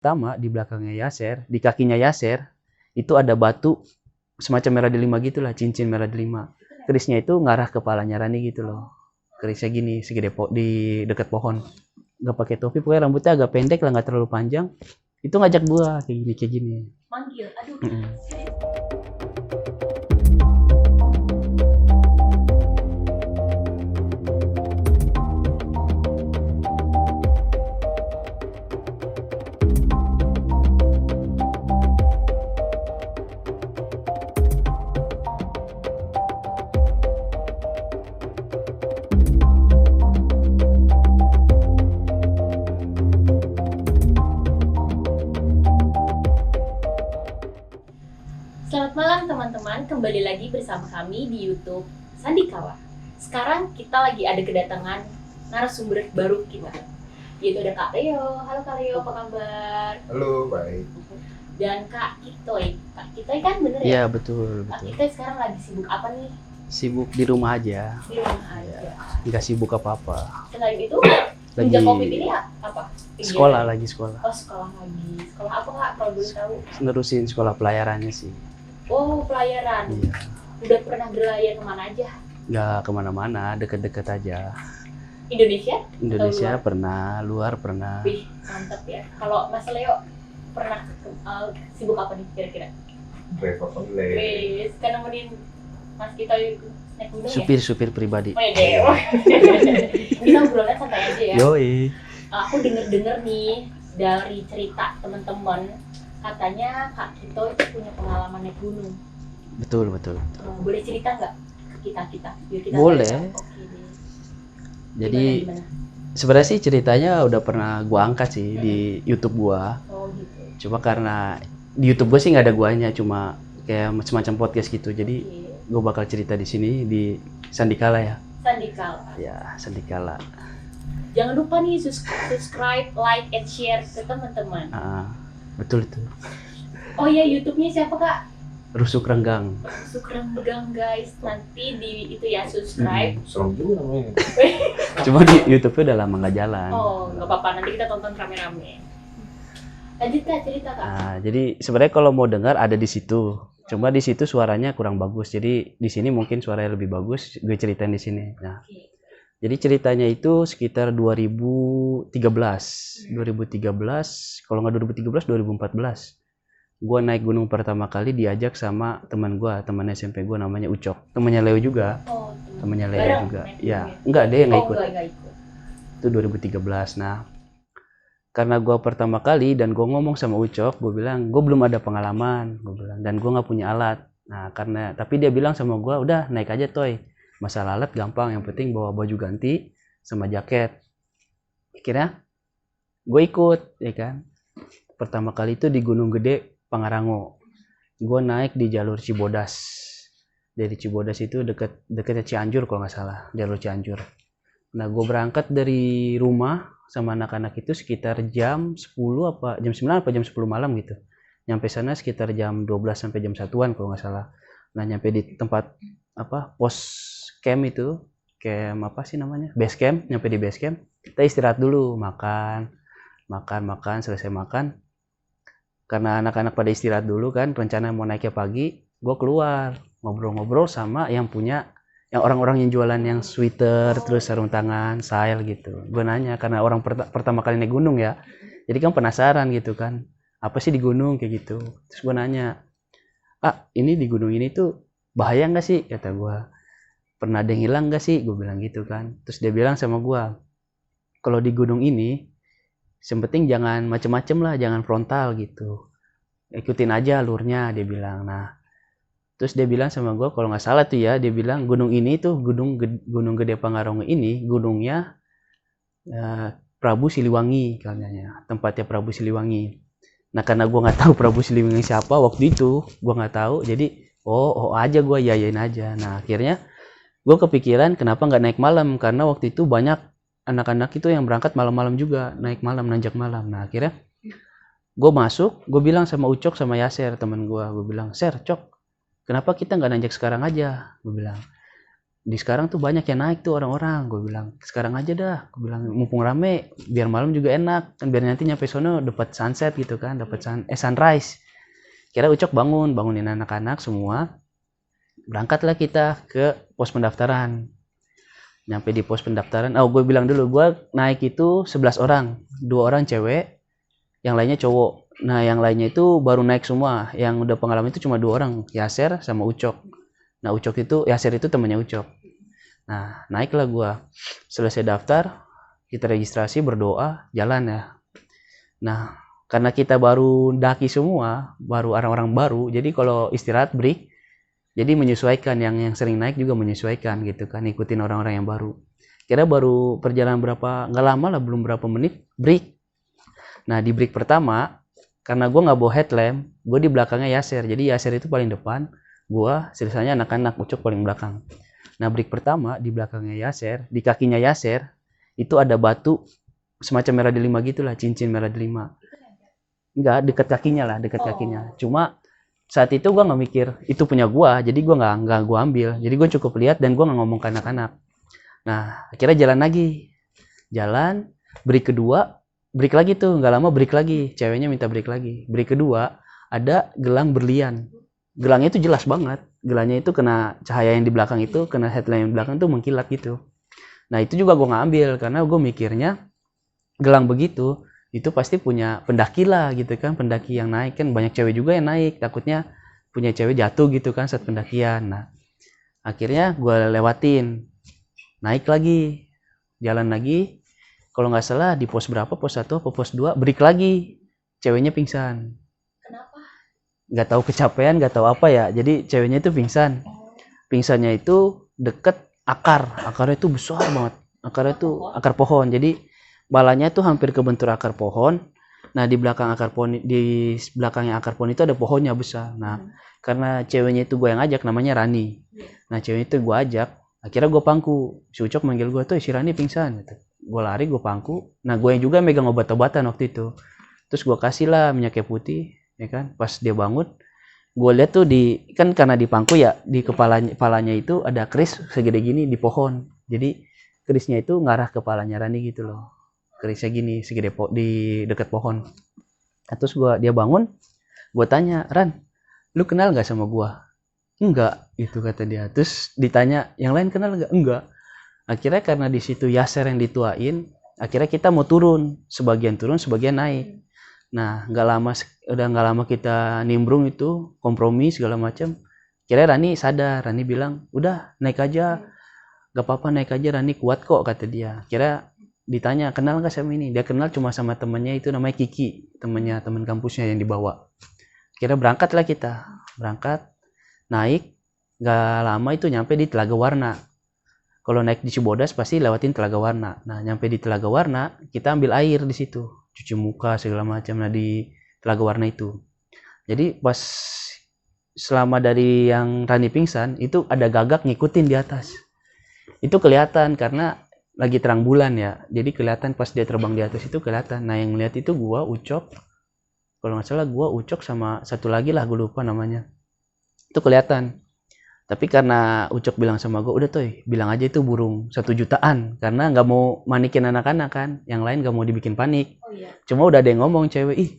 Pertama di belakangnya Yaser, di kakinya Yaser itu ada batu semacam merah delima gitulah, cincin merah delima. Kerisnya itu ngarah kepalanya Rani gitu loh. Kerisnya gini, segede di dekat pohon. Gak pakai topi, pokoknya rambutnya agak pendek lah, nggak terlalu panjang. Itu ngajak gua kayak gini. Manggil, aduh. Selamat malam teman-teman, kembali lagi bersama kami di YouTube Sandikawa. Sekarang kita lagi ada kedatangan narasumber baru kita, yaitu ada Kak Leo. Halo Kak Leo, apa kabar? Halo, baik. Dan Kak Kitoy. Kak Kitoy kan bener ya? Iya betul. Kak Kitoy sekarang lagi sibuk apa nih? Sibuk di rumah aja. Di rumah aja. Nggak sibuk apa-apa. Selain itu, Lagi sejak COVID ini apa? sekolah lagi sekolah. Oh, sekolah lagi. Sekolah apa Kak, kalau boleh tahu? Nerusin sekolah pelayarannya sih. Oh, pelayaran. Iya. Udah pernah berlayar kemana aja? Nggak kemana-mana, deket-deket aja. Indonesia? Pernah, luar pernah. Wih, mantap ya. Kalau Mas Leo pernah sibuk apa nih kira-kira? Driver online. Wih, kan nemenin Mas kita naik gunung ya? Supir pribadi. Oh ya deh. Kita ngobrolnya santai aja ya. Yoi. Aku denger-denger nih dari cerita teman-teman, katanya Kak Kito itu punya pengalaman naik gunung. Betul. Boleh cerita nggak ke kita? Biar kita Boleh. tahu. Oke deh. Jadi Gimana? sebenarnya sih ceritanya udah pernah gua angkat sih di YouTube gua. Oh gitu. Cuma karena di YouTube gua sih nggak ada guanya, cuma kayak semacam podcast gitu. Jadi gua bakal cerita di sini di Sandikala ya. Sandikala. Ya, Sandikala. Jangan lupa nih subscribe, like, and share ke teman-teman. Betul itu. Oh iya, YouTube-nya siapa Kak? Rusuk Renggang. Sukregang guys, nanti di itu ya subscribe. Serem juga namanya. Cuma di YouTube udah lama nggak jalan. Oh nggak apa-apa, nanti kita tonton rame-rame. Lanjut Kak, cerita Kak. Nah, jadi sebenarnya kalau mau dengar ada di situ. Cuma di situ suaranya kurang bagus. Jadi di sini mungkin suaranya lebih bagus. Gue ceritain di sini. Nah, jadi ceritanya itu sekitar 2013. 2013, kalau nggak 2013, 2014. Gue naik gunung pertama kali diajak sama teman gue, teman SMP gue namanya Ucok. Temannya Leo juga. Oh, Temannya Leo bareng juga. naik Ya, gunung enggak deh nggak ikut. Nggak ikut. Itu 2013. Nah, karena gue pertama kali dan gue ngomong sama Ucok, gue bilang gue belum ada pengalaman, gue bilang, dan gue nggak punya alat. Nah, tapi dia bilang sama gue, udah naik aja Toy, masalah alat gampang, yang penting bawa baju ganti sama jaket. Akhirnya gue ikut, ya kan. Pertama kali itu di Gunung Gede Pangarango. Gue naik di jalur Cibodas. Dari Cibodas itu deketnya Cianjur kalau nggak salah, jalur Cianjur. Nah, gue berangkat dari rumah sama anak-anak itu sekitar jam 10 apa jam 9 apa jam 10 malam gitu. Nyampe sana sekitar jam 12 sampai jam 1-an kalau nggak salah. Nah, nyampe di tempat pos camp itu, camp apa sih namanya? Base camp, nyampe di base camp. Kita istirahat dulu, makan, selesai makan. Karena anak-anak pada istirahat dulu kan, rencana mau naiknya pagi, gue keluar ngobrol-ngobrol sama yang orang-orang yang jualan yang sweater, terus sarung tangan, sail gitu. Gue nanya karena orang pertama kali naik gunung ya, jadi kan penasaran gitu kan, apa sih di gunung kayak gitu. Terus gue nanya, ini di gunung ini tuh bahaya nggak sih, kata gue. Pernah ada yang hilang nggak sih, gue bilang gitu kan. Terus dia bilang sama gue, kalau di gunung ini penting jangan macem-macem lah, jangan frontal gitu, ikutin aja alurnya, dia bilang. Nah, terus dia bilang sama gue, kalau nggak salah tuh ya, dia bilang gunung ini tuh Gunung Gede Pangarango ini gunungnya Prabu Siliwangi katanya, tempatnya Prabu Siliwangi. Nah, karena gue nggak tahu Prabu Siliwangi siapa waktu itu, gue nggak tahu, jadi oh aja gue yayain aja. Nah, akhirnya gue kepikiran kenapa nggak naik malam, karena waktu itu banyak anak-anak itu yang berangkat malam-malam juga, naik malam, nanjak malam. Nah, akhirnya gue masuk, gue bilang sama Ucok sama Yaser teman gue bilang, Ser, Cok, kenapa kita nggak nanjak sekarang aja, gue bilang. di sekarang tuh banyak yang naik tuh orang-orang. Gue bilang sekarang aja dah, gue bilang mumpung rame biar malam juga enak kan, biar nanti nyampe sono dapat sunset gitu kan, dapat sunrise. Kira Ucok bangunin anak-anak semua, berangkatlah kita ke pos pendaftaran. Nyampe di pos pendaftaran, gue bilang dulu gue naik itu 11 orang, 2 orang cewek, yang lainnya cowok. Nah yang lainnya itu baru naik semua, yang udah pengalaman itu cuma 2 orang, Yaser sama Ucok. Nah Ucok itu, Yaser itu temannya Ucok. Nah naiklah gue, selesai daftar, kita registrasi, berdoa, jalan ya. Nah karena kita baru daki semua, baru orang-orang baru, jadi kalau istirahat break, jadi menyesuaikan, yang sering naik juga menyesuaikan gitu kan, ikutin orang-orang yang baru. Kira baru perjalanan berapa, nggak lama lah, belum berapa menit break. Nah di break pertama, karena gue nggak bawa headlamp, gue di belakangnya Yaser, jadi Yaser itu paling depan, gue sisanya anak-anak, Ucok paling belakang. Nah break pertama di belakangnya Yaser, di kakinya Yaser itu ada batu semacam merah delima gitulah, cincin merah delima. Enggak, dekat kakinya lah, dekat kakinya. Cuma saat itu gue nggak mikir itu punya gue, jadi gue nggak gue ambil, jadi gue cukup lihat dan gue nggak ngomong ke anak-anak. Nah akhirnya jalan lagi, break kedua, break lagi tuh, nggak lama break lagi, ceweknya minta break lagi. Break kedua ada gelang berlian, gelangnya itu jelas banget, gelangnya itu kena cahaya yang di belakang itu, kena headlamp yang di belakang tuh mengkilat gitu. Nah itu juga gue nggak ambil karena gue mikirnya gelang begitu itu pasti punya pendaki lah gitu kan, pendaki yang naik kan, banyak cewek juga yang naik, takutnya punya cewek jatuh gitu kan saat pendakian. Nah akhirnya gue lewatin, naik lagi, jalan lagi, kalau nggak salah di pos berapa, pos 1 atau pos 2, break lagi, ceweknya pingsan. Kenapa? Nggak tahu kecapean, nggak tahu apa ya, jadi ceweknya itu pingsan. Pingsannya itu deket akarnya itu besar banget, akarnya itu akar pohon, jadi balanya tuh hampir kebentur akar pohon. Nah di belakang akar pohon, di belakangnya akar pohon itu ada pohonnya besar. Nah karena ceweknya itu gue yang ajak, namanya Rani. Nah ceweknya itu gue ajak, akhirnya gue pangku, si Ucok manggil gue tuh, si Rani pingsan gitu. Gue lari, gue pangku. Nah gue yang juga megang obat-obatan waktu itu, terus gue kasih lah minyak kayu putih ya kan. Pas dia bangun, gue lihat tuh di, kan karena di pangku ya, di kepalanya itu ada keris segede gini di pohon, jadi kerisnya itu ngarah kepalanya Rani gitu loh, kerisnya gini segede di dekat pohon. Nah, terus dia bangun, gue tanya, Ran, lu kenal nggak sama gue? Enggak, itu kata dia. Terus ditanya, yang lain kenal nggak? Enggak. Akhirnya karena di situ Yaser yang dituain, akhirnya kita mau turun, sebagian naik. Nah udah nggak lama kita nimbrung itu, kompromi segala macam. Kira Rani sadar, Rani bilang udah naik aja, gak apa-apa naik aja, Rani kuat kok kata dia. Kira ditanya kenal nggak sama ini, dia kenal cuma sama temannya itu namanya Kiki, teman kampusnya yang dibawa. Kira berangkatlah kita, naik, nggak lama itu nyampe di Telaga Warna. Kalau naik di Cibodas pasti lewatin Telaga Warna. Nah nyampe di Telaga Warna, kita ambil air di situ, cuci muka segala macam. Nah di Telaga Warna itu, jadi pas selama dari yang Rani pingsan itu ada gagak ngikutin di atas, itu kelihatan karena lagi terang bulan ya, jadi kelihatan pas dia terbang di atas itu kelihatan. Nah yang lihat itu gua, Ucok, kalau nggak salah gua, Ucok sama satu lagi lah, gue lupa namanya, itu kelihatan. Tapi karena Ucok bilang sama gua, udah Toy, bilang aja itu burung 1 jutaan, karena nggak mau manikin anak-anak kan, yang lain nggak mau dibikin panik. Cuma udah ada yang ngomong cewek, ih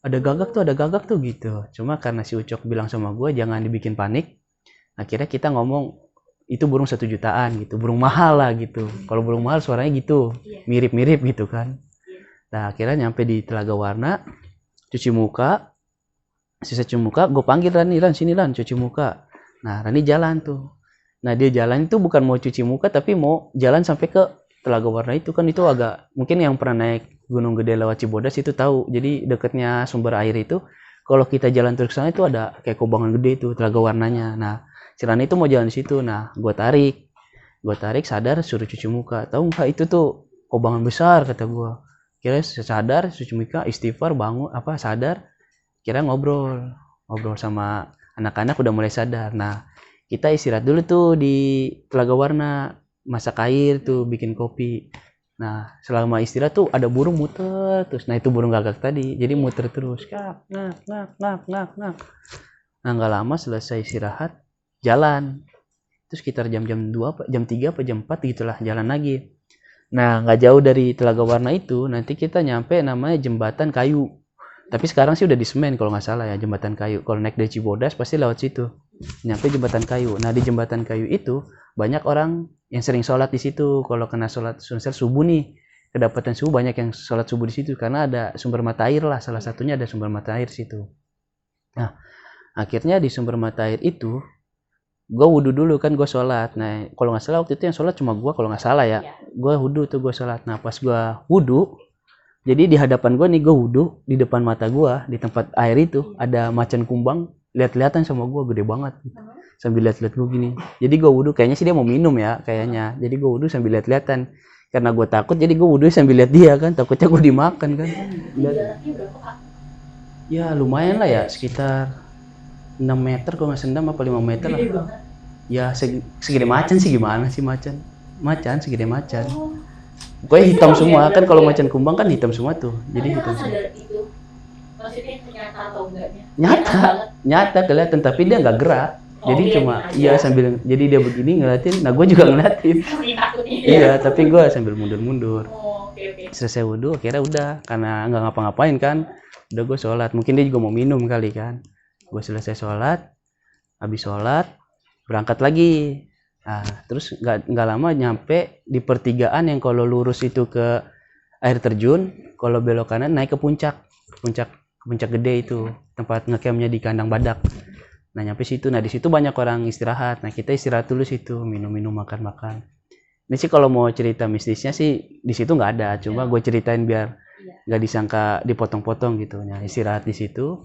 ada gagak tuh gitu. Cuma karena si Ucok bilang sama gua jangan dibikin panik, akhirnya kita ngomong itu burung 1 jutaan gitu, burung mahal lah gitu. Kalau burung mahal suaranya gitu, mirip-mirip gitu kan. Nah akhirnya nyampe di Telaga Warna, cuci muka, gue panggil Rani, sini cuci muka. Nah Rani jalan tuh. Nah dia jalan itu bukan mau cuci muka, tapi mau jalan sampai ke Telaga Warna itu kan, itu agak, mungkin yang pernah naik Gunung Gede lewat Cibodas itu tahu. Jadi dekatnya sumber air itu, kalau kita jalan terus ke sana itu ada kayak kubangan gede itu Telaga Warnanya. Nah si Rani itu mau jalan di situ. Nah gue tarik, sadar, suruh cuci muka. Tahu nggak itu tuh kubangan besar kata gue. Kira sadar, cuci muka, istighfar, bangun sadar, kira ngobrol sama anak-anak udah mulai sadar. Nah kita istirahat dulu tuh di Telaga Warna, masak air tuh, bikin kopi. Nah selama istirahat tuh ada burung muter terus. Nah itu burung gagak tadi, jadi muter terus, ngak. Nah nggak lama selesai istirahat, jalan Itu sekitar jam 2 apa jam 3 apa jam 4 gitulah jalan lagi. Nah nggak jauh dari Telaga Warna itu nanti kita nyampe namanya Jembatan Kayu. Tapi sekarang sih udah di semen kalau nggak salah ya, Jembatan Kayu. Kalau naik dari Cibodas pasti lewat situ. Nyampe Jembatan Kayu. Nah di Jembatan Kayu itu banyak orang yang sering sholat di situ. Kalau kena sholat subuh nih, kedapatan subuh banyak yang sholat subuh di situ karena ada sumber mata air lah. Salah satunya ada sumber mata air situ. Nah akhirnya di sumber mata air itu gue wudhu dulu kan, gue sholat. Nah kalau nggak salah waktu itu yang sholat cuma gue kalau nggak salah ya. Gue wudhu tuh gue sholat. Nah pas gue wudhu, jadi di hadapan gue nih gue wudhu, di depan mata gue di tempat air itu ada macan kumbang lihat-lihatan sama gue gede banget sambil lihat-lihat gue gini. Jadi gue wudhu, kayaknya sih dia mau minum ya kayaknya. Jadi gue wudhu sambil lihat-lihatan karena gue takut, jadi gue wudhu sambil lihat dia kan, takutnya gue dimakan kan. Jaraknya berapa Kak? Ya lumayan lah ya, sekitar 6 meter kalau nggak sendam apa 5 meter lah. Gede banget. Ya segede macan sih, gimana sih macan segede macan. Oh. Pokoknya hitam semua kan, kalau macan kumbang kan hitam semua tuh, jadi Tapi hitam Kakak semua. sadar itu maksudnya ternyata atau enggaknya? Nyata, banget. nyata kelihatan, tapi dia nggak gerak. Oh, Jadi dia cuma diem iya aja. sambil, jadi dia begini ngeliatin, nah gue juga ngeliatin. Saking takutnya. Iya, tapi gue sambil mundur-mundur. Oh, oke. Selesai wudhu, akhirnya udah, karena nggak ngapa-ngapain kan, udah gue sholat. Mungkin dia juga mau minum kali kan. Gue selesai sholat, habis sholat berangkat lagi. Nah, terus nggak lama nyampe di pertigaan yang kalau lurus itu ke air terjun, kalau belok kanan naik ke puncak gede itu, tempat ngecampnya di kandang badak. Nah nyampe situ, nah di situ banyak orang istirahat. Nah kita istirahat dulu situ, minum-minum, makan-makan. Ini sih kalau mau cerita mistisnya sih di situ nggak ada, cuma gue ceritain biar nggak disangka dipotong-potong gitu. Nah istirahat di situ,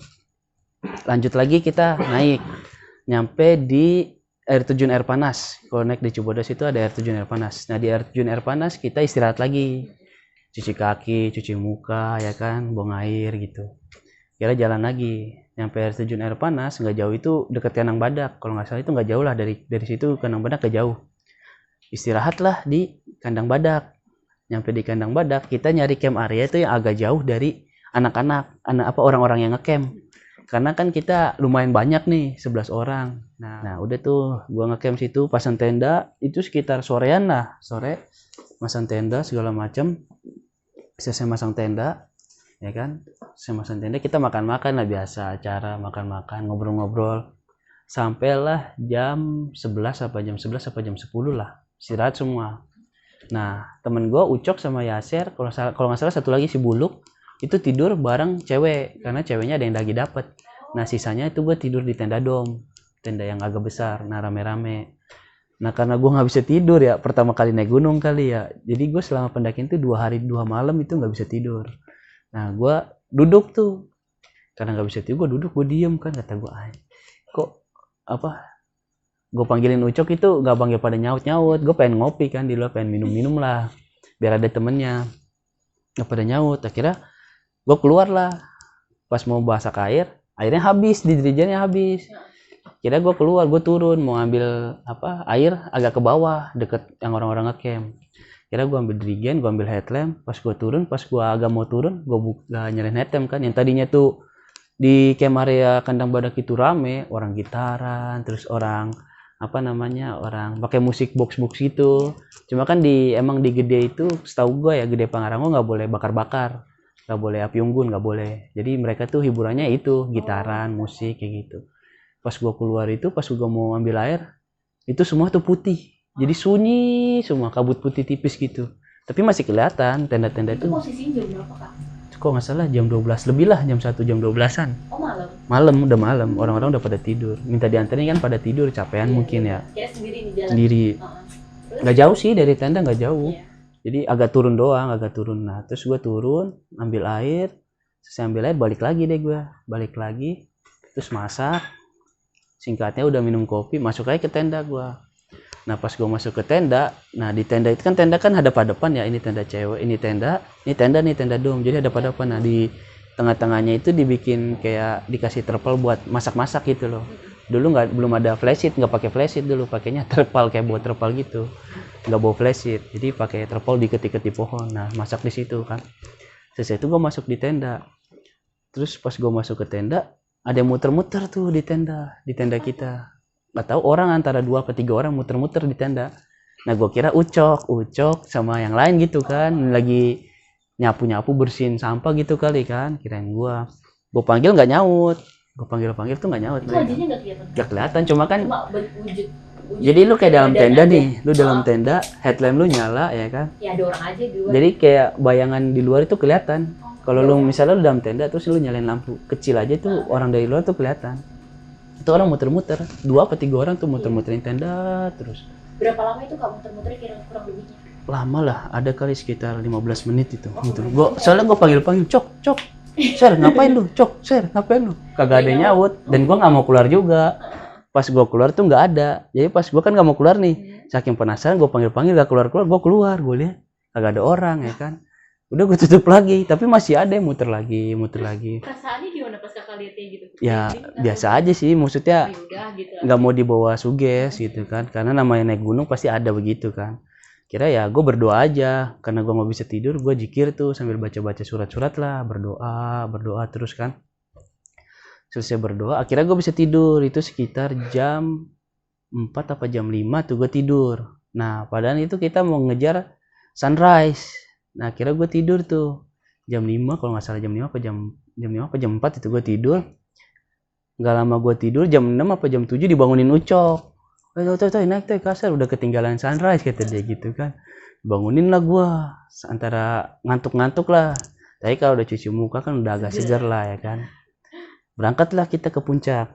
lanjut lagi kita naik, nyampe di air terjun air panas. Kalau naik di Cibodas itu ada air terjun air panas. Nah di air terjun air panas kita istirahat lagi, cuci kaki, cuci muka, ya kan, buang air gitu. Kira jalan lagi, nyampe air terjun air panas, nggak jauh itu dekat kandang badak. Kalau nggak salah itu nggak jauh lah dari situ, kandang badak nggak jauh. Istirahatlah di kandang badak. Nyampe di kandang badak, kita nyari camp area itu yang agak jauh dari anak-anak, orang-orang yang ngecamp. Karena kan kita lumayan banyak nih, 11 orang. Nah udah tuh gua ngecamp situ, pasang tenda itu sekitar sorean lah, sore masang tenda segala macam. Selesai masang tenda, ya kan, selesai masang tenda kita makan-makan lah, biasa acara makan-makan, ngobrol-ngobrol sampailah jam 11 apa jam 10 lah, istirahat semua. Nah temen gue Ucok sama Yaser, kalau nggak salah satu lagi si Buluk itu tidur bareng cewek, karena ceweknya ada yang lagi dapet. Nah sisanya itu gue tidur di tenda dom, tenda yang agak besar, nah rame-rame. Nah karena gue nggak bisa tidur ya, pertama kali naik gunung kali ya, jadi gue selama pendakian itu 2 hari 2 malam itu nggak bisa tidur. Nah gue duduk tuh, karena nggak bisa tidur gue duduk, gue diem kan, kata gue kok apa, gue panggilin Ucok itu nggak panggil pada nyaut-nyaut. Gue pengen ngopi kan di luar, pengen minum-minum lah biar ada temennya, nggak pada nyaut. Akhirnya gue keluar lah, pas mau masak airnya habis, di dirijannya habis. Kira gue keluar, gue turun mau ambil air agak ke bawah deket yang orang-orang ngecamp. Kira gue ambil dirigen, gue ambil headlamp. Pas gue turun, pas gue agak mau turun, gue buka nyalain headlamp kan. Yang tadinya tuh di camp area kandang badak itu rame, orang gitaran, terus orang orang pakai musik box gitu. Cuma kan emang di Gede itu, setahu gue ya, Gede Pangrango nggak boleh bakar-bakar, nggak boleh api unggun, nggak boleh. Jadi mereka tuh hiburannya itu gitaran, musik kayak gitu. Pas gue keluar itu, pas gue mau ambil air, itu semua tuh putih. Jadi sunyi semua, kabut putih tipis gitu. Tapi masih kelihatan tenda-tenda Itu itu. posisinya jam berapa Kak? Kok nggak salah jam 12 lebih lah, jam 1 jam 12-an. Oh malam? Malam, udah malam. Orang-orang udah pada tidur. Minta dianterin kan pada tidur, capean mungkin ya. Kira sendiri di jalan? Sendiri. Terus? Nggak jauh sih dari tenda, nggak jauh. Iya. Jadi agak turun doang, agak turun. Nah terus gue turun, ambil air. Selesai ambil air, balik lagi deh gue. Balik lagi, terus masak. Singkatnya udah minum kopi, masuk aja ke tenda gue. Nah pas gue masuk ke tenda, nah di tenda itu kan tenda kan hadap-hadapan ya, ini tenda cewek, ini tenda dom, jadi hadap-hadapan. Nah di tengah-tengahnya itu dibikin kayak dikasih terpal buat masak-masak gitu loh. Dulu belum ada flashlight, nggak pakai flashlight dulu, pakainya terpal kayak buat terpal gitu, nggak bawa flashlight, jadi pakai terpal diikat-ikat di pohon. Nah masak di situ kan. Selesai itu gue masuk di tenda, terus pas gue masuk ke tenda ada yang muter-muter tuh di tenda kita. nggak tahu orang antara 2 atau 3 orang muter-muter di tenda. Nah gue kira Ucok sama yang lain gitu kan, lagi nyapu bersihin sampah gitu kali kan, kirain gue panggil nggak nyaut, gue panggil tuh nggak nyaut. Itu wajahnya nggak kelihatan. Nggak kelihatan, cuma kan Cuma wujud. jadi lu kayak dalam badan tenda aja. nih, lu dalam tenda, headlamp lu nyala ya kan, Ya ada orang aja di luar. jadi kayak bayangan di luar itu kelihatan. Kalau lu Iya. misalnya lu dalam tenda terus lu nyalain lampu kecil aja tuh orang dari luar tuh kelihatan. Itu orang muter-muter, 2 atau 3 orang tuh muter-muterin tenda terus. Berapa lama itu kamu muter-muter kira kurang lebihnya? Lama lah, ada kali sekitar 15 menit itu. Muter. Soalnya gue panggil cok, Sir ngapain lu? Sir ngapain lu? Kagak ada yang nyaut dan gue nggak mau keluar juga. Pas gue keluar tuh nggak ada. Jadi pas gue kan nggak mau keluar nih, saking penasaran gue panggil gak keluar, gue keluar, gue lihat kagak ada orang ya kan. Udah gue tutup lagi, tapi masih ada yang muter lagi. Perasaannya gimana pas kakak lihatnya gitu? Ya Merinding, biasa aja sih, maksudnya Oh, yaudah gitu. nggak mau dibawa suges gitu kan, karena namanya naik gunung pasti ada begitu kan. Kira ya gue berdoa aja, karena gue nggak bisa tidur, gue zikir tuh sambil baca surat-surat lah, berdoa terus kan. Selesai berdoa, akhirnya gue bisa tidur. Itu sekitar jam 4 apa jam 5 tuh gue tidur. Nah padahal itu kita mau ngejar sunrise. Nah akhirnya gue tidur tuh jam 5, kalau nggak salah jam 5 apa jam 4 itu gue tidur. Nggak lama gue tidur, jam 6 apa jam 7 dibangunin Ucok. Naik kasar, udah ketinggalan sunrise kata dia gitu kan. Bangunin lah gue, antara ngantuk-ngantuk lah. Tapi kalau udah cuci muka kan udah agak segar lah ya kan. Berangkatlah kita ke puncak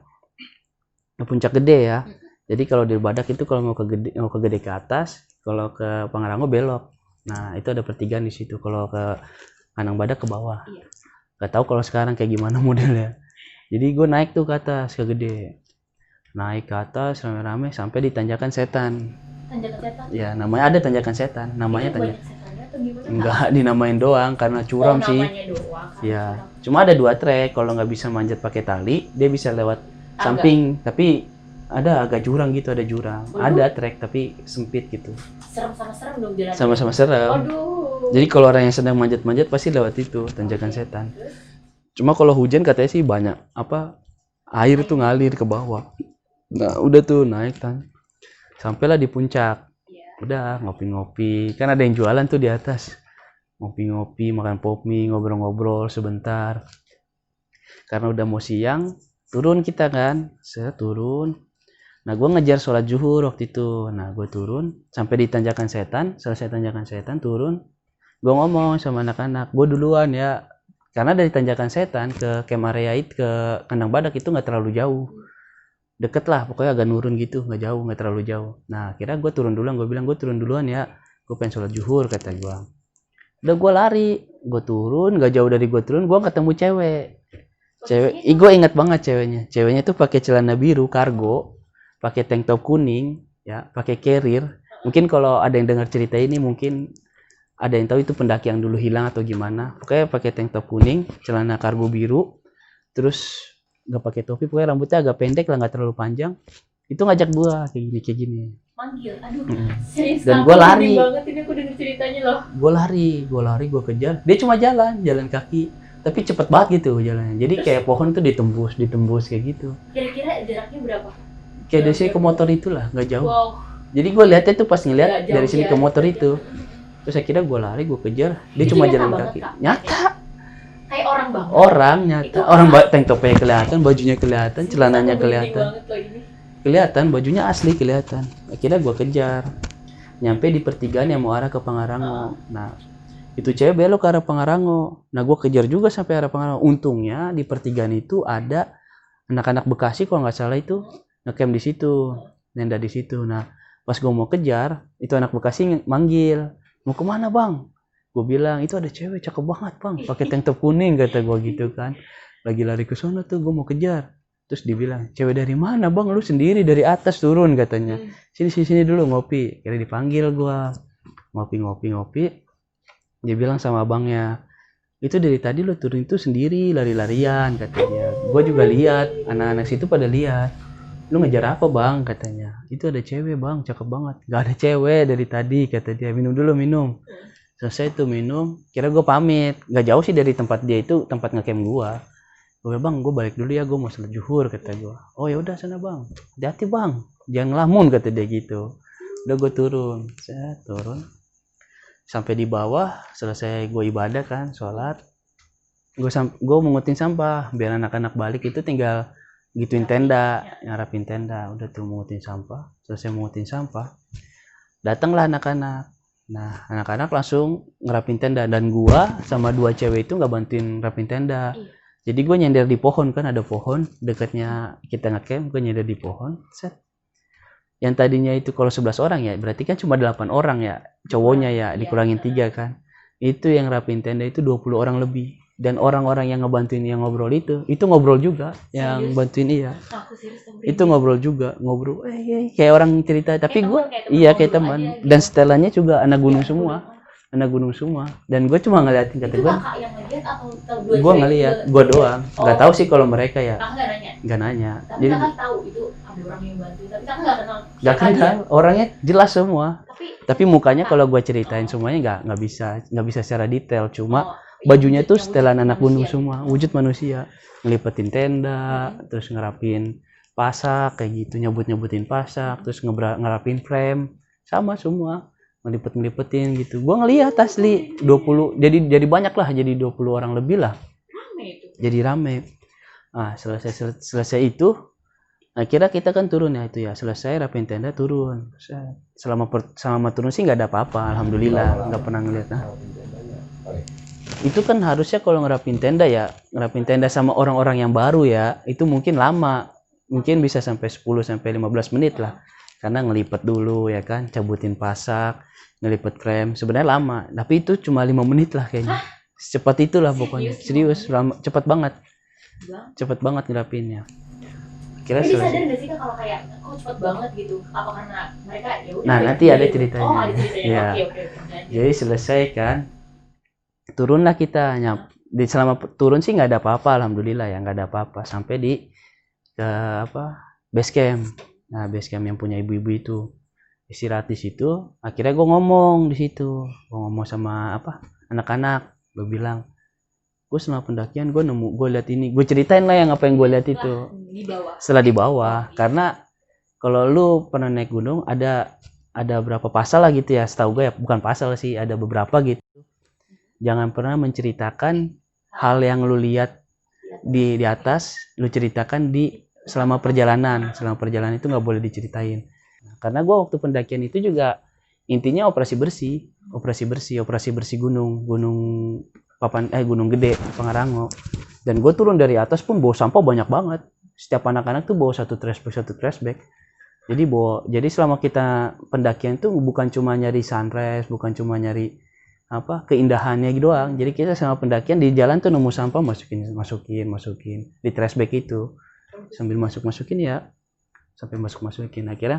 gede ya. Jadi kalau di Badak itu kalau mau ke gede ke atas, kalau ke Pangrango belok. Nah itu ada pertigaan di situ. Kalau ke Kanang Badak ke bawah. Iya. Gak tahu kalau sekarang kayak gimana modelnya. Jadi gue naik tuh ke atas ke gede. Naik ke atas rame-rame sampai di Tanjakan Setan. Tanjakan setan. Ya namanya ada Tanjakan Setan. Namanya Itu Tanjakan. banyak setannya atau gimana? Enggak dinamain doang karena curam sih. Namanya doang. Kan? Ya. Cuma ada 2 trek. Kalau nggak bisa manjat pakai tali, dia bisa lewat Agak. samping. Tapi ada agak jurang gitu, ada jurang. Waduh. Ada trek tapi sempit gitu. Serem sama serem dong jalan. Sama-sama serem. Aduh. Jadi kalau orang yang sedang manjat-manjat pasti lewat itu Tanjakan Setan. Cuma kalau hujan katanya sih banyak air tuh ngalir ke bawah. Nah udah tuh naik kan, sampailah di puncak. Udah ngopi-ngopi, kan ada yang jualan tuh di atas. Ngopi-ngopi, makan pop mie, ngobrol-ngobrol sebentar. Karena udah mau siang, turun kita kan, turun. Nah gue ngejar sholat zuhur waktu itu. Nah gue turun sampai di Tanjakan Setan, selesai Tanjakan Setan turun. Gue ngomong sama anak-anak, gue duluan ya. Karena dari Tanjakan Setan ke Camp Area ke Kandang Badak itu nggak terlalu jauh, deket lah pokoknya agak nurun gitu, nggak jauh, nggak terlalu jauh. Nah akhirnya gue turun duluan, gue bilang gue turun duluan ya, gue pengen sholat zuhur kata gue. Udah gue lari, gue turun, nggak jauh dari gue turun, gue ketemu cewek. Gue inget banget ceweknya tuh pakai celana biru kargo, pakai tank top kuning, ya, pakai carrier. Mungkin kalau ada yang dengar cerita ini mungkin ada yang tahu itu pendaki yang dulu hilang atau gimana. Pokoknya pakai tank top kuning, celana kargo biru, terus nggak pakai topi, pokoknya rambutnya agak pendek lah, nggak terlalu panjang. Itu ngajak gua kayak gini. Manggil, aduh. Serius. Dan gua lari. Banget ini aku denger ceritanya loh. Gua lari, gua kejar. Dia cuma jalan kaki, tapi cepet banget gitu jalannya. Jadi kayak pohon tuh ditembus kayak gitu. Kira-kira jaraknya berapa? Kayak dari sini ke motor itulah, nggak jauh. Wow. Jadi gua lihatnya tuh pas ngeliat Nggak jauh dari sini ya. ke motor itu. Terus akhirnya gue lari, gue kejar, dia Itu cuma nyata jalan banget, kaki. Kak? Nyata, Kayak orang banget. orang nyata, Itu orang tank topnya kelihatan, bajunya kelihatan, celananya Aku kelihatan, merinding banget loh ini. kelihatan, bajunya asli kelihatan. Akhirnya gue kejar, nyampe di pertigaan yang mau arah ke Pangarango. Nah, itu cewek belok ke arah Pangarango. Nah, gue kejar juga sampai arah Pangarango. Untungnya di pertigaan itu ada anak-anak Bekasi kalau nggak salah itu ngecamp di situ, nenda di situ. Nah, pas gue mau kejar, itu anak Bekasi manggil, mau kemana bang? Gue bilang itu ada cewek cakep banget bang, pakai tank top kuning kata gue gitu kan. Lagi lari ke sana tuh, gue mau kejar. Terus dibilang, cewek dari mana bang? Lu sendiri dari atas turun katanya. Sini dulu ngopi. Kira dipanggil gue, ngopi. Dia bilang sama abangnya, itu dari tadi lu turun itu sendiri lari-larian katanya. Gue juga lihat, anak-anak situ pada lihat. Lu ngejar apa bang katanya. Itu ada cewek bang, cakep banget. Gak ada cewek dari tadi kata dia. Minum dulu minum. Selesai tuh minum, kira gue pamit. Gak jauh sih dari tempat dia itu, tempat ngecamp gue. Gue bilang bang, gue balik dulu ya, gue mau sholat zuhur kata gue. Oh ya udah sana bang, hati-hati bang. jangan ngelamun kata dia gitu. Udah gue turun, saya turun sampai di bawah, selesai gue ibadah kan, sholat, gue mengutin sampah biar anak-anak balik itu tinggal gituin tenda, ngarapin tenda. Udah tuh mengutin sampah, selesai mengutin sampah, datanglah anak-anak. Nah, anak-anak langsung ngerapin tenda, dan gua sama 2 cewek itu nggak bantuin rapin tenda. Jadi gue nyender di pohon, kan ada pohon dekatnya kita ngecamp, gue nyender di pohon. Set. Yang tadinya itu kalau 11 orang ya, berarti kan cuma 8 orang ya, cowoknya ya, dikurangin 3 kan. Itu yang rapin tenda itu 20 orang lebih. Dan orang-orang yang ngebantuin yang ngobrol itu ngobrol juga, yang bantuin iya. Itu ngobrol juga, ngobrol kayak orang cerita, tapi gue iya kayak teman. Dan setelannya juga anak gunung semua. Anak gunung semua, dan gue cuma ngeliatin, kata gue. Gue ngeliat, gue doang. Nggak tahu sih kalau mereka ya. Nggak nanya. Tapi kakak tahu itu ada orang yang bantu, tapi kakak nggak kenal. Nggak kenal, orangnya jelas semua. Tapi mukanya kalau gue ceritain semuanya nggak bisa secara detail. Cuma bajunya tuh setelan anak gunung semua, wujud manusia. Ngelipetin tenda, terus ngerapin pasak kayak gitu, nyebut-nyebutin pasak, terus ngerapin frame, sama semua. Ngelipet-ngelipetin gitu. Gua ngeliat asli 20, jadi banyak lah, jadi 20 orang lebih lah. Jadi rame. Nah, selesai itu, akhirnya kita kan turun ya itu ya. Selesai rapin tenda, turun. Selama turun sih nggak ada apa-apa, alhamdulillah, nggak pernah ngeliat. Nah, itu kan harusnya kalau ngerapin tenda sama orang-orang yang baru ya, itu mungkin lama. Mungkin bisa sampai 10-15 menit lah. Karena ngelipet dulu ya kan, cabutin pasak, ngelipet frame, sebenarnya lama, tapi itu cuma 5 menit lah kayaknya. Secepat itulah pokoknya. Serius, cepat banget ngerapinnya. Kira Jadi sadar nggak sih Kak kalau kayak kok cepat banget gitu? Apa karena mereka ya udah? Nah, nanti ada ceritanya. Oh, ada ceritanya. Ya. Oke. Jadi selesai kan, turunlah kita. Selama turun sih nggak ada apa-apa, alhamdulillah ya, nggak ada apa-apa. Sampai di base camp. Nah, base camp yang punya ibu-ibu itu, istirahat di situ. Akhirnya gue ngomong di situ, gue ngomong sama anak-anak. Gue bilang, gue selama pendakian gue lihat ini, gue ceritain lah yang apa yang gue lihat itu. Setelah di bawah, karena kalau lu pernah naik gunung, ada berapa pasal lah gitu ya, setahu gue ya, bukan pasal sih, ada beberapa gitu. Jangan pernah menceritakan hal yang lu lihat di atas, lu ceritakan selama perjalanan itu nggak boleh diceritain. Karena gue waktu pendakian itu juga intinya operasi bersih gunung gede Pangarango. Dan gue turun dari atas pun bawa sampah banyak banget. Setiap anak-anak tuh bawa satu trash bag. Jadi selama kita pendakian tuh bukan cuma nyari sunrise, bukan cuma nyari keindahannya gitu doang. Jadi kita sama pendakian di jalan tuh nemu sampah, masukin di trash bag itu. Sambil masukin ya, sampai masukin. Akhirnya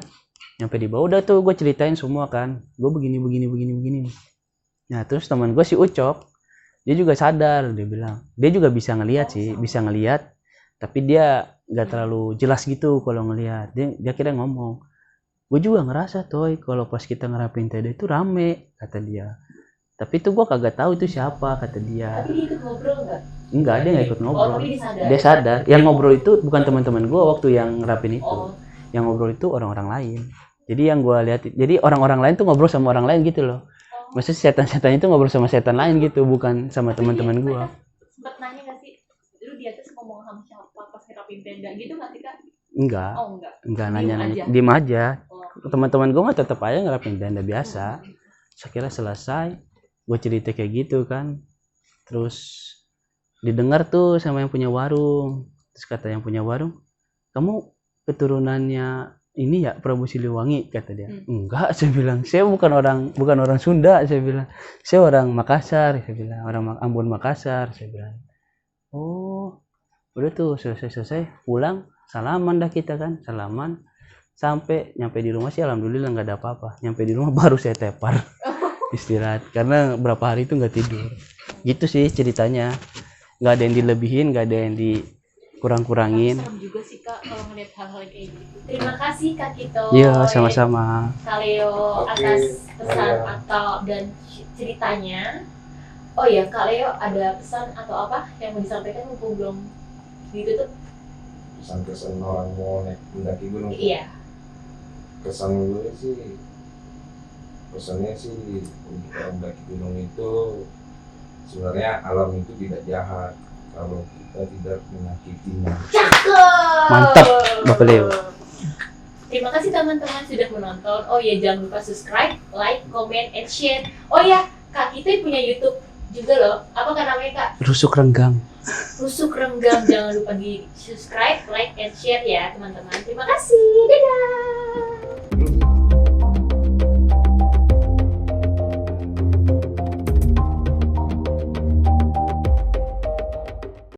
nyampe di bawah, udah tuh gue ceritain semua kan, gue begini. Nah, terus teman gue si Ucok, dia juga sadar, dia bilang dia juga bisa ngelihat, tapi dia nggak terlalu jelas gitu kalau ngelihat. Dia kira ngomong, gue juga ngerasa toy kalau pas kita ngerapin tenda itu rame, kata dia. Tapi itu gue kagak tahu itu siapa, kata dia. Tapi dia ikut ngobrol nggak? Enggak, dia nggak ikut ngobrol. Tapi dia sadar. Yang ngobrol itu bukan teman-teman gue waktu yang ngerapin itu. Yang ngobrol itu orang-orang lain. Jadi yang gue lihat, jadi orang-orang lain tuh ngobrol sama orang lain gitu loh. Maksudnya setan-setan itu ngobrol sama setan lain gitu, bukan sama teman-teman gue. Sempet nanya nggak sih, lu di atas ngomong sama siapa pas ngerapin tenda gitu nggak sih Kak? Enggak nanya, diem aja. Teman-teman gue nggak tetap aja ngerapin tenda biasa. Saya kira selesai, gue cerita kayak gitu kan, terus didengar tuh sama yang punya warung. Terus kata yang punya warung, kamu keturunannya ini ya Prabu Siliwangi, kata dia. Enggak, saya bilang, saya bukan orang Sunda, saya bilang, saya orang Makassar, saya bilang, orang Ambon Makassar, saya bilang. Oh, udah tuh selesai pulang, salaman dah kita kan, salaman. Sampai nyampe di rumah sih alhamdulillah nggak ada apa-apa. Nyampe di rumah baru saya tepar istirahat, karena berapa hari itu nggak tidur. Gitu sih ceritanya, nggak ada yang dilebihin, nggak ada yang dikurang-kurangin. Serem juga sih Kak kalau ngeliat hal-hal kayak gitu. Terima kasih Kak Kito. Iya, sama-sama. Kak Leo atas pesan dan ceritanya. Oh ya, Kak Leo ada pesan atau apa yang mau disampaikan mumpung belum ditutup? Pesan-pesan orang mau naik mendaki gunung. Iya. kesan gue sih, pesannya sih untuk orang mendaki gunung itu sebenarnya alam itu tidak jahat kalau kita tidak menyakitinya. Cakep. Mantap, Bapak Leo. Terima kasih teman-teman sudah menonton. Oh ya, jangan lupa subscribe, like, comment, and share. Oh ya, Kak, kita punya YouTube juga loh. Apa kan namanya, Kak? Rusuk Renggang. Rusuk Renggang. Jangan lupa di subscribe, like, and share ya teman-teman. Terima kasih. Dadah.